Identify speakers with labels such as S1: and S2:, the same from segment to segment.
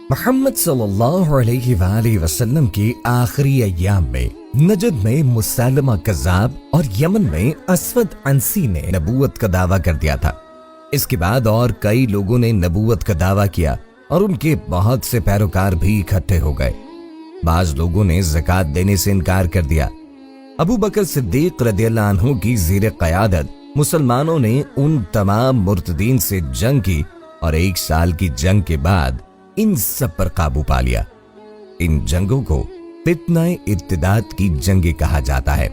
S1: محمد صلی اللہ علیہ وآلہ وسلم کی آخری ایام میں نجد میں مسلمہ کذاب اور یمن میں اسود عنسی نے نبوت کا دعویٰ کر دیا تھا۔ اس کے بعد اور کئی لوگوں نے نبوت کا دعویٰ کیا اور ان کے بہت سے پیروکار بھی اکٹھے ہو گئے۔ بعض لوگوں نے زکوٰۃ دینے سے انکار کر دیا۔ ابو بکر صدیق رضی اللہ عنہ کی زیر قیادت مسلمانوں نے ان تمام مرتدین سے جنگ کی اور 1 سال کی جنگ کے بعد ان سب پر قابو پا لیا۔ ان جنگوں کو فتنہ ارتداد کی جنگیں کہا جاتا ہے۔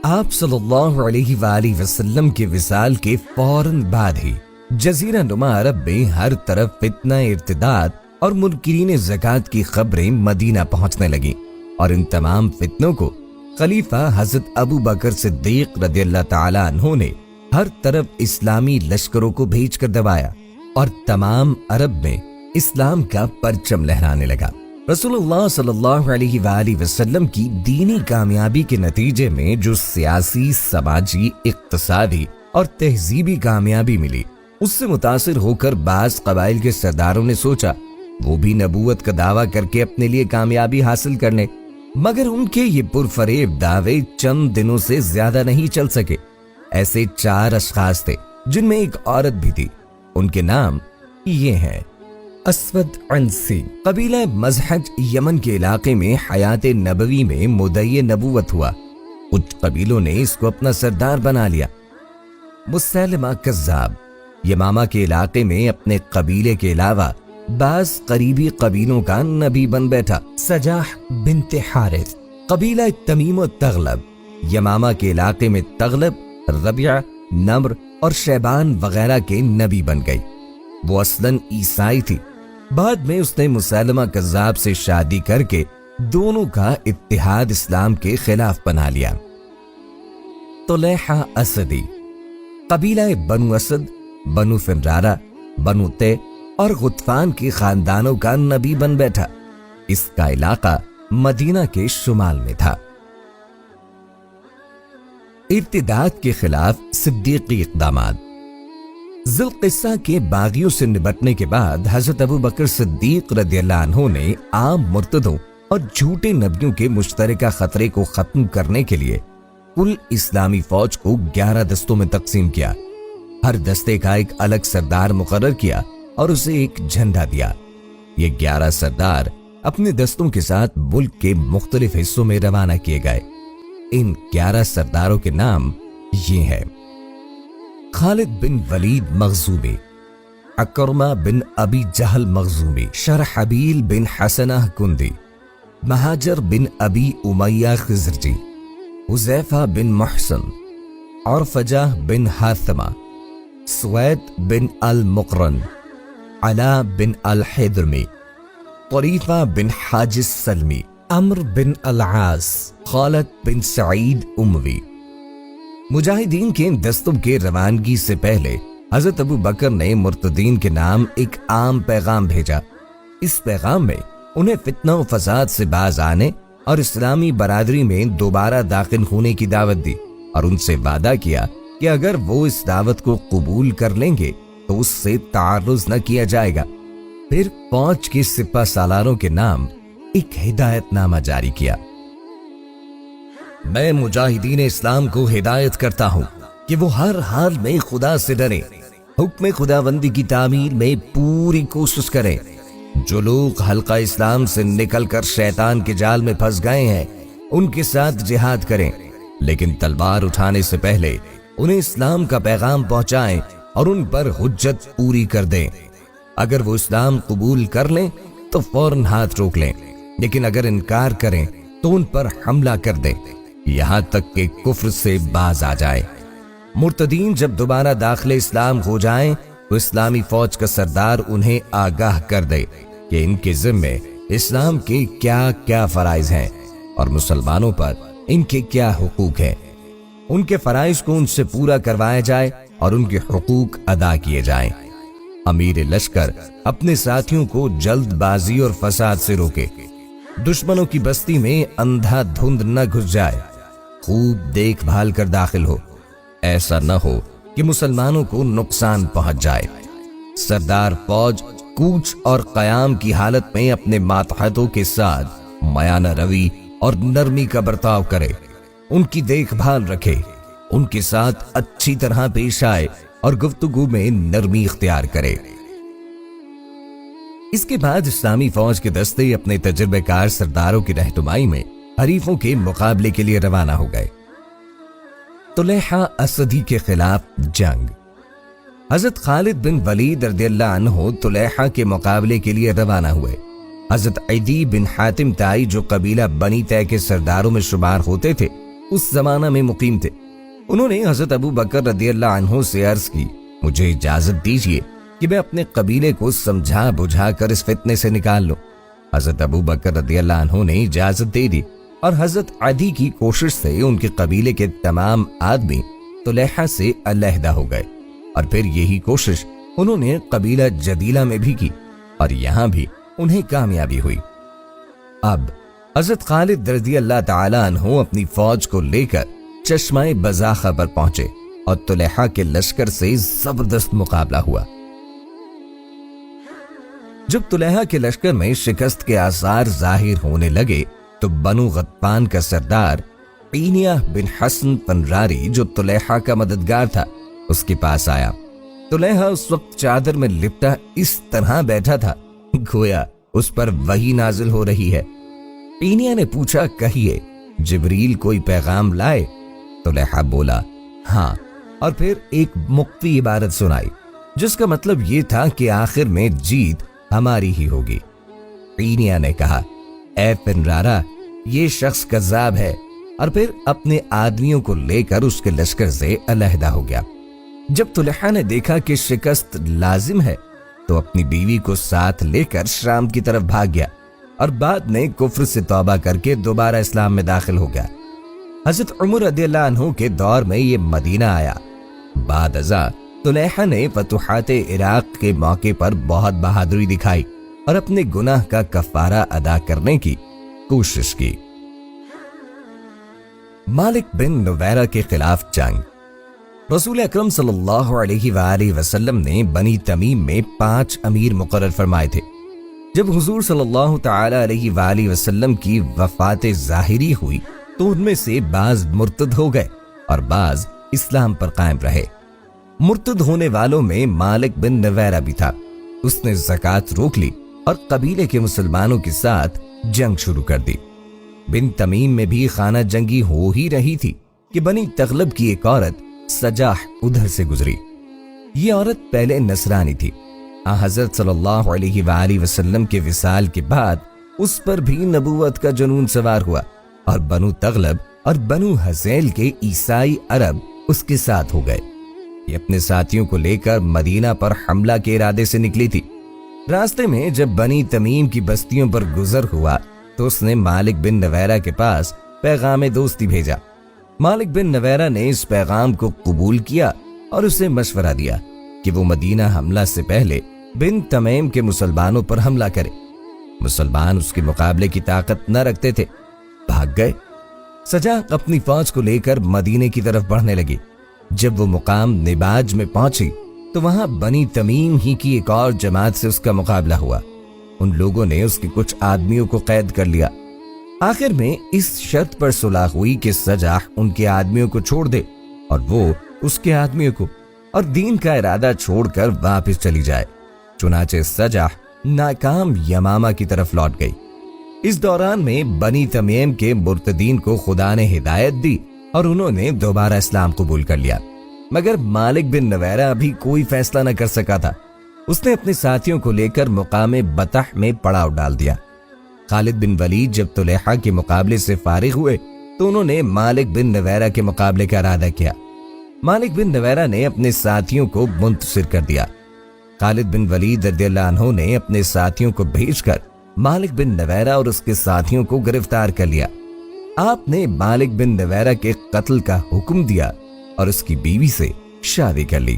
S1: آپ صلی اللہ علیہ وآلہ وسلم کے وصال کے فوراً بعد ہی جزیرہ نما عرب میں ہر طرف فتنہ ارتداد اور منکرین زکوٰۃ کی خبریں مدینہ پہنچنے لگیں، اور ان تمام فتنوں کو خلیفہ حضرت ابو بکر صدیق رضی اللہ تعالی عنہ نے ہر طرف اسلامی لشکروں کو بھیج کر دبایا، اور تمام عرب میں اسلام کا پرچم لہرانے لگا۔ رسول اللہ صلی اللہ علیہ وآلہ وسلم کی دینی کامیابی کے نتیجے میں جو سیاسی، سماجی، اقتصادی اور تہذیبی کامیابی ملی، اس سے متاثر ہو کر بعض قبائل کے سرداروں نے سوچا وہ بھی نبوت کا دعویٰ کر کے اپنے لیے کامیابی حاصل کر لیں، مگر ان کے یہ پرفریب دعوے چند دنوں سے زیادہ نہیں چل سکے۔ ایسے 4 اشخاص تھے جن میں ایک عورت بھی تھی۔ ان کے نام یہ ہیں: اسود عنسی، قبیلہ مزحج یمن کے علاقے میں حیات نبوی میں مدعی نبوت ہوا۔ کچھ قبیلوں نے اس کو اپنا سردار بنا لیا۔ مسلمہ کذاب، یمامہ کے علاقے میں اپنے قبیلے کے علاوہ بعض قریبی قبیلوں کا نبی بن بیٹھا۔ سجاح بنت حارث، قبیلہ تمیم و تغلب، یمامہ کے علاقے میں تغلب، ربیعہ، نمر اور شیبان وغیرہ کے نبی بن گئی۔ وہ اصلاً عیسائی تھی۔ بعد میں اس نے مسلمہ کذاب سے شادی کر کے دونوں کا اتحاد اسلام کے خلاف بنا لیا۔ طلیحہ اسدی، قبیلہ بنو اسد، بنو فمرارہ، بنو تے اور غطفان کے خاندانوں کا نبی بن بیٹھا۔ اس کا علاقہ مدینہ کے شمال میں تھا۔ ارتداد کے خلاف صدیقی اقدامات۔ ذوالقصہ کے باغیوں سے نبٹنے کے بعد حضرت ابو بکر صدیق رضی اللہ عنہ نے عام مرتدوں اور جھوٹے نبیوں کے مشترکہ خطرے کو ختم کرنے کے لیے کل اسلامی فوج کو 11 دستوں میں تقسیم کیا۔ ہر دستے کا ایک الگ سردار مقرر کیا اور اسے ایک جھنڈا دیا۔ یہ 11 سردار اپنے دستوں کے ساتھ ملک کے مختلف حصوں میں روانہ کیے گئے۔ ان 11 سرداروں کے نام یہ ہیں: خالد بن ولید مخزومی، عکرمہ بن ابی جہل مخزومی، شرحبیل بن حسنہ کندی، مہاجر بن ابی امیہ خزرجی، حذیفہ بن محسن، عرفجہ بن حاثمہ، سوید بن المقرن، علا بن الحیدرمی، طریفہ بن حاجز سلمی، عمر بن العاص، خالد بن سعید اموی۔ مجاہدین کے دستوں کے روانگی سے پہلے حضرت ابو بکر نے مرتدین کے نام ایک عام پیغام بھیجا۔ اس پیغام میں انہیں فتنہ و فساد سے باز آنے اور اسلامی برادری میں دوبارہ داخل ہونے کی دعوت دی، اور ان سے وعدہ کیا کہ اگر وہ اس دعوت کو قبول کر لیں گے تو اس سے تعرض نہ کیا جائے گا۔ پھر فوج کے سپہ سالاروں کے نام ایک ہدایت نامہ جاری کیا: میں مجاہدین اسلام کو ہدایت کرتا ہوں کہ وہ ہر حال میں خدا سے ڈریں، حکم خداوندی کی تعمیل میں پوری کوشش کریں۔ جو لوگ حلقہ اسلام سے نکل کر شیطان کے جال میں پھنس گئے ہیں ان کے ساتھ جہاد کریں، لیکن تلوار اٹھانے سے پہلے انہیں اسلام کا پیغام پہنچائیں اور ان پر حجت پوری کر دیں۔ اگر وہ اسلام قبول کر لیں تو فوراً ہاتھ روک لیں، لیکن اگر انکار کریں تو ان پر حملہ کر دیں، یہاں تک کہ کفر سے باز آ جائے۔ مرتدین جب دوبارہ داخل اسلام ہو جائیں تو اسلامی فوج کا سردار انہیں آگاہ کر دے کہ ان کے ذمے اسلام کے کیا کیا فرائض ہیں اور مسلمانوں پر ان کے کیا حقوق ہیں۔ ان کے فرائض کو ان سے پورا کروایا جائے اور ان کے حقوق ادا کیے جائیں۔ امیر لشکر اپنے ساتھیوں کو جلد بازی اور فساد سے روکے، دشمنوں کی بستی میں اندھا دھند نہ گھس جائے، خوب دیکھ بھال کر داخل ہو، ایسا نہ ہو کہ مسلمانوں کو نقصان پہنچ جائے۔ سردار فوج کوچ اور قیام کی حالت میں اپنے ماتحتوں کے ساتھ میانہ روی اور نرمی کا برتاؤ کرے، ان کی دیکھ بھال رکھے، ان کے ساتھ اچھی طرح پیش آئے اور گفتگو میں نرمی اختیار کرے۔ اس کے بعد اسلامی فوج کے دستے اپنے تجربہ کار سرداروں کی رہنمائی میں حریفوں کے مقابلے کے لیے روانہ ہو گئے۔ طلیحہ اسدی کے خلاف جنگ۔ حضرت خالد بن ولید رضی اللہ عنہ طلیحہ کے مقابلے کے لیے روانہ ہوئے۔ حضرت عدی بن حاتم تائی جو قبیلہ بنی طے کے سرداروں میں شمار ہوتے تھے، اس زمانہ میں مقیم تھے۔ انہوں نے حضرت ابو بکر رضی اللہ عنہ سے عرض کی، مجھے اجازت دیجیے کہ میں اپنے قبیلے کو سمجھا بجھا کر اس فتنے سے نکال لوں۔ حضرت ابو بکر رضی اللہ عنہ نے اجازت دے دی اور حضرت عدی کی کوشش سے ان کے قبیلے کے تمام آدمی طلیحہ سے علیحدہ ہو گئے، اور پھر یہی کوشش انہوں نے قبیلہ جدیلہ میں بھی کی اور یہاں بھی انہیں کامیابی ہوئی۔ اب حضرت خالد رضی اللہ تعالی عنہ اپنی فوج کو لے کر چشمہ بزاخہ پر پہنچے اور طلیحہ کے لشکر سے زبردست مقابلہ ہوا۔ جب طلیحہ کے لشکر میں شکست کے آثار ظاہر ہونے لگے تو بنو غطفان کا سردار قینیہ بن حسن پنراری جو طلیحہ کا مددگار تھا اس کے پاس آیا۔ طلیحہ اس وقت چادر میں لپٹا اس طرح بیٹھا تھا گویا اس پر وحی نازل ہو رہی ہے۔ قینیہ نے پوچھا، کہیے جبریل کوئی پیغام لائے؟ طلیحہ بولا، ہاں، اور پھر ایک مخفی عبارت سنائی جس کا مطلب یہ تھا کہ آخر میں جیت ہماری ہی ہوگی۔ قینیہ نے کہا، اے پنرارا، یہ شخص کذاب ہے، اور پھر اپنے آدمیوں کو لے کر اس کے لشکر سے علیحدہ ہو گیا۔ جب طلیحہ نے دیکھا کہ شکست لازم ہے تو اپنی بیوی کو ساتھ لے کر شام کی طرف بھاگ گیا اور بعد میں کفر سے توبہ کر کے دوبارہ اسلام میں داخل ہو گیا۔ حضرت عمر رضی اللہ عنہ کے دور میں یہ مدینہ آیا۔ بعد ازاں طلیحہ نے فتوحات عراق کے موقع پر بہت بہادری دکھائی اور اپنے گناہ کا کفارہ ادا کرنے کی کوشش کی۔ مالک بن نویرہ کے خلاف جنگ۔ رسول اکرم صلی اللہ علیہ وآلہ وسلم نے بنی تمیم میں 5 امیر مقرر فرمائے تھے۔ جب حضور صلی اللہ تعالی علیہ وآلہ وسلم کی وفات ظاہری ہوئی تو ان میں سے بعض مرتد ہو گئے اور بعض اسلام پر قائم رہے۔ مرتد ہونے والوں میں مالک بن نویرہ بھی تھا۔ اس نے زکوٰۃ روک لی اور قبیلے کے مسلمانوں کے ساتھ جنگ شروع کر دی۔ بن تمیم میں بھی خانہ جنگی ہو ہی رہی تھی کہ بنی تغلب کی ایک عورت سجاح ادھر سے گزری۔ یہ عورت پہلے نصرانی تھی۔ حضرت صلی اللہ علیہ وآلہ وسلم کے وصال کے بعد اس پر بھی نبوت کا جنون سوار ہوا اور بنو تغلب اور بنو حزیل کے عیسائی عرب اس کے ساتھ ہو گئے۔ یہ اپنے ساتھیوں کو لے کر مدینہ پر حملہ کے ارادے سے نکلی تھی۔ راستے میں جب بنی تمیم کی بستیوں پر گزر ہوا تو اس نے مالک بن نویرہ کے پاس پیغام دوستی بھیجا۔ مالک بن نویرہ نے اس پیغام کو قبول کیا اور اسے مشورہ دیا کہ وہ مدینہ حملہ سے پہلے بن تمیم کے مسلمانوں پر حملہ کرے۔ مسلمان اس کے مقابلے کی طاقت نہ رکھتے تھے، بھاگ گئے۔ سجاح اپنی فوج کو لے کر مدینے کی طرف بڑھنے لگی۔ جب وہ مقام نباج میں پہنچی تو وہاں بنی تمیم ہی کی ایک اور جماعت سے اس کا مقابلہ ہوا۔ ان لوگوں نے اس کے کچھ آدمیوں کو قید کر لیا۔ آخر میں اس شرط پر صلح ہوئی کہ سجاح ان کے آدمیوں کو چھوڑ دے اور وہ اس کے آدمیوں کو، اور دین کا ارادہ چھوڑ کر واپس چلی جائے۔ چنانچہ سجاح ناکام یمامہ کی طرف لوٹ گئی۔ اس دوران میں بنی تمیم کے مرتدین کو خدا نے ہدایت دی اور انہوں نے دوبارہ اسلام قبول کر لیا، مگر مالک بن نویرہ ابھی کوئی فیصلہ نہ کر سکا تھا۔ اس نے اپنے ساتھیوں کو لے کر مقام بطح میں پڑاؤ ڈال دیا۔ خالد بن ولید جب طلیحہ کے مقابلے سے فارغ ہوئے تو انہوں نے مالک بن نویرہ کے مقابلے کا ارادہ کیا۔ مالک بن نویرہ نے اپنے ساتھیوں کو منتصر کر دیا۔ خالد بن ولید رضی اللہ عنہ نے اپنے ساتھیوں کو بھیج کر مالک بن نویرہ اور اس کے ساتھیوں کو گرفتار کر لیا۔ آپ نے مالک بن نویرہ کے قتل کا حکم دیا اور اس کی بیوی سے شادی کر لی۔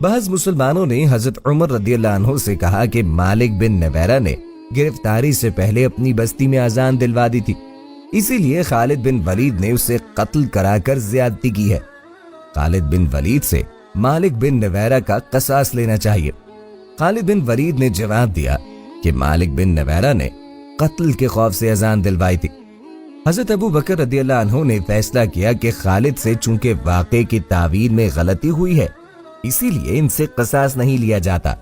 S1: بعض مسلمانوں نے حضرت عمر رضی اللہ عنہ سے کہا کہ مالک بن نویرہ نے گرفتاری سے پہلے اپنی بستی میں اذان دلوا دی تھی، اسی لیے خالد بن ولید نے اسے قتل کرا کر زیادتی کی ہے۔ خالد بن ولید سے مالک بن نویرہ کا قصاص لینا چاہیے۔ خالد بن ولید نے جواب دیا کہ مالک بن نویرہ نے قتل کے خوف سے اذان دلوائی تھی۔ حضرت ابو بکر رضی اللہ عنہ نے فیصلہ کیا کہ خالد سے چونکہ واقعے کی تعویل میں غلطی ہوئی ہے، اسی لیے ان سے قصاص نہیں لیا جاتا،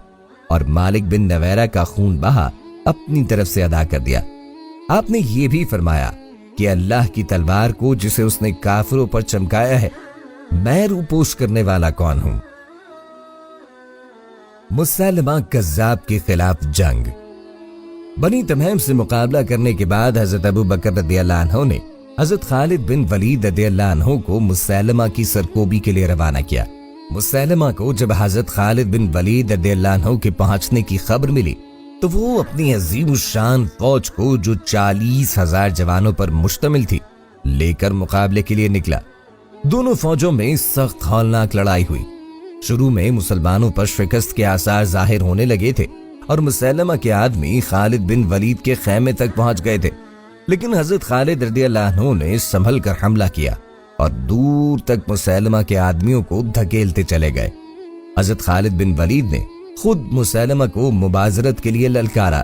S1: اور مالک بن نویرہ کا خون بہا اپنی طرف سے ادا کر دیا۔ آپ نے یہ بھی فرمایا کہ اللہ کی تلوار کو جسے اس نے کافروں پر چمکایا ہے، میں روپوش کرنے والا کون ہوں؟ مسلمہ کذاب کے خلاف جنگ۔ بنی تمیم سے مقابلہ کرنے کے بعد حضرت ابو بکر رضی اللہ عنہ نے حضرت خالد بن ولید رضی اللہ عنہ کو مسلمہ کی سرکوبی کے لیے روانہ کیا۔ مسلمہ کو جب حضرت خالد بن ولید رضی اللہ عنہ کے پہنچنے کی خبر ملی تو وہ اپنی عظیم الشان فوج کو جو 40,000 جوانوں پر مشتمل تھی لے کر مقابلے کے لیے نکلا۔ دونوں فوجوں میں سخت ہولناک لڑائی ہوئی۔ شروع میں مسلمانوں پر شکست کے آثار ظاہر ہونے لگے تھے اور مسلمہ کے آدمی خالد بن ولید کے خیمے تک پہنچ گئے تھے، لیکن حضرت خالد رضی اللہ عنہ نے سنبھل کر حملہ کیا اور دور تک مسلمہ کے آدمیوں کو دھکیلتے چلے گئے۔ حضرت خالد بن ولید نے خود مسلمہ کو مبازرت کے لیے للکارا۔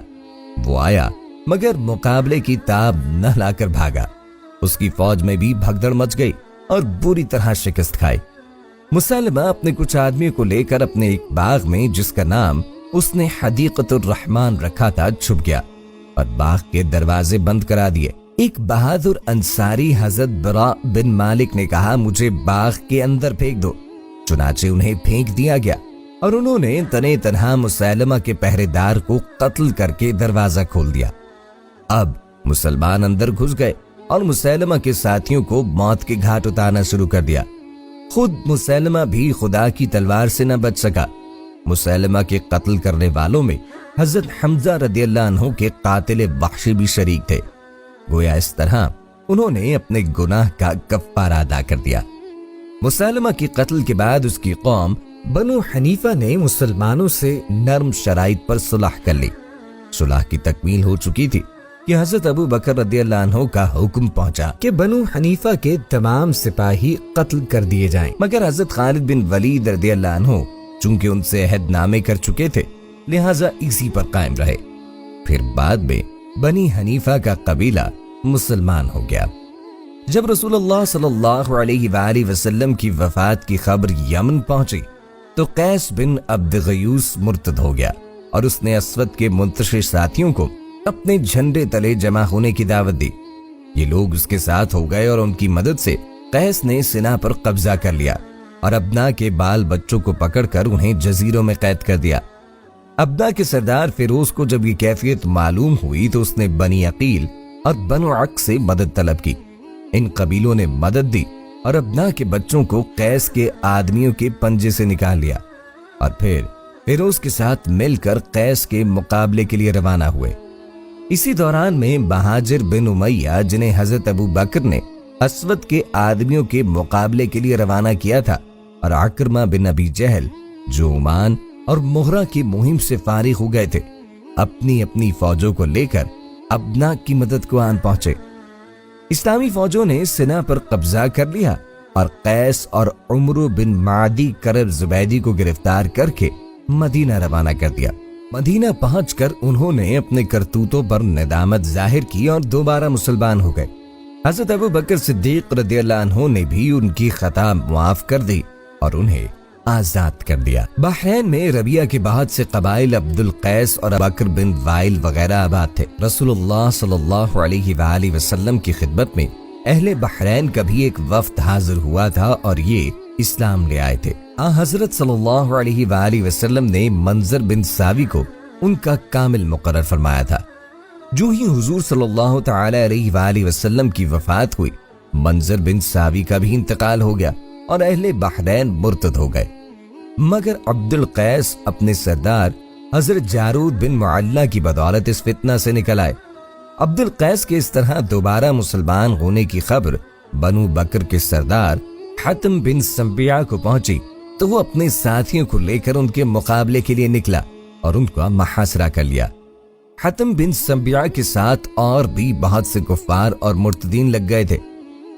S1: وہ آیا مگر مقابلے کی تاب نہ لا کر بھاگا۔ اس کی فوج میں بھی بھگدڑ مچ گئی اور بری طرح شکست کھائی۔ مسلمہ اپنے کچھ آدمیوں کو لے کر اپنے ایک باغ میں، جس کا نام اس نے حدیقۃ الرحمن رکھا تھا، چھپ گیا اور باغ کے دروازے بند کرا دیے۔ ایک بہادر انصاری حضرت براء بن مالک نے کہا مجھے باغ کے اندر پھینک دو، چنانچہ انہیں پھینک دیا گیا اور انہوں نے تنے تنہا مسلمہ کے پہرے دار کو قتل کر کے دروازہ کھول دیا۔ اب مسلمان اندر گھس گئے اور مسلمہ کے ساتھیوں کو موت کے گھاٹ اتارنا شروع کر دیا۔ خود مسلمہ بھی خدا کی تلوار سے نہ بچ سکا۔ مسلمہ کے قتل کرنے والوں میں حضرت حمزہ رضی اللہ عنہ کے قاتل وحشی بھی شریک تھے۔ گویا اس طرح انہوں نے اپنے گناہ کا کفارہ ادا کر دیا۔ مسلمہ کے قتل کے بعد اس کی قوم بنو حنیفہ نے مسلمانوں سے نرم شرائط پر صلح کر لی۔ صلح کی تکمیل ہو چکی تھی کہ حضرت ابو بکر رضی اللہ عنہ کا حکم پہنچا کہ بنو حنیفہ کے تمام سپاہی قتل کر دیے جائیں، مگر حضرت خالد بن ولید رضی اللہ عنہ چونکہ ان سے عہد نامے کر چکے تھے لہٰذا اسی پر قائم رہے۔ پھر بعد میں بنی حنیفہ کا قبیلہ مسلمان ہو گیا۔ جب رسول اللہ صلی اللہ علیہ وآلہ وسلم کی وفات کی خبر یمن پہنچی تو قیس بن عبد غیوث مرتد ہو گیا اور اس نے اسود کے منتشر ساتھیوں کو اپنے جھنڈے تلے جمع ہونے کی دعوت دی۔ یہ لوگ اس کے ساتھ ہو گئے اور ان کی مدد سے قیس نے سنا پر قبضہ کر لیا اور ابنا کے بال بچوں کو پکڑ کر انہیں جزیروں میں قید کر دیا۔ ابنا کے سردار فیروز کو جب یہ کیفیت معلوم ہوئی تو اس نے بنی عقیل اور بنو عق سے مدد طلب کی۔ ان قبیلوں نے مدد دی اور ابنا کے بچوں کو قیس کے آدمیوں کے پنجے سے نکال لیا اور پھر فیروز کے ساتھ مل کر قیس کے مقابلے کے لیے روانہ ہوئے۔ اسی دوران میں مہاجر بن امیہ جنہیں حضرت ابو بکر نے اسود کے آدمیوں کے مقابلے کے لیے روانہ کیا تھا، اور عکرمہ بن ابی جہل جو عمان اور مغرہ کی مہم سے فارغ ہو گئے تھے، اپنی اپنی فوجوں کو لے کر ابنا کی مدد کو آن پہنچے۔ اسلامی فوجوں نے سنا پر قبضہ کر لیا اور قیس اور عمرو بن معدی کرب زبیدی کو گرفتار کر کے مدینہ روانہ کر دیا۔ مدینہ پہنچ کر انہوں نے اپنے کرتوتوں پر ندامت ظاہر کی اور دوبارہ مسلمان ہو گئے۔ حضرت ابو بکر صدیق رضی اللہ عنہ نے بھی ان کی خطا معاف کر دی اور انہیں آزاد کر دیا۔ بحرین میں ربیہ کے بعد سے قبائل عبد القیس اور بکر بن وائل وغیرہ آباد تھے۔ رسول اللہ صلی اللہ علیہ وآلہ وسلم کی خدمت میں اہل بحرین کا بھی ایک وفد حاضر ہوا تھا اور یہ اسلام لے آئے تھے۔ حضرت صلی اللہ علیہ وآلہ وسلم نے منظر بن ساوی کو ان کا کامل مقرر فرمایا تھا۔ جو ہی حضور صلی اللہ تعالی علیہ وآلہ وسلم کی وفات ہوئی، منظر بن ساوی کا بھی انتقال ہو گیا اور اہل بحرین مرتد ہو گئے، مگر عبد القیس اپنے سردار حضرت جارود بن معلہ کی بدولت اس فتنہ سے نکل آئے۔ عبد القیس کے اس طرح دوبارہ مسلمان ہونے کی خبر بنو بکر کے سردار حتم بن سنبیہ کو پہنچی تو وہ اپنے ساتھیوں کو لے کر ان کے مقابلے کے لیے نکلا اور ان کا محاصرہ کر لیا۔ حتم بن سنبیہ کے ساتھ اور بھی بہت سے کفار اور مرتدین لگ گئے تھے۔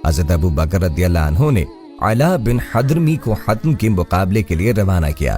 S1: حضرت ابو بکر رضی اللہ عنہ نے علا بن حضرمی کو حتم کے مقابلے کے لیے روانہ کیا۔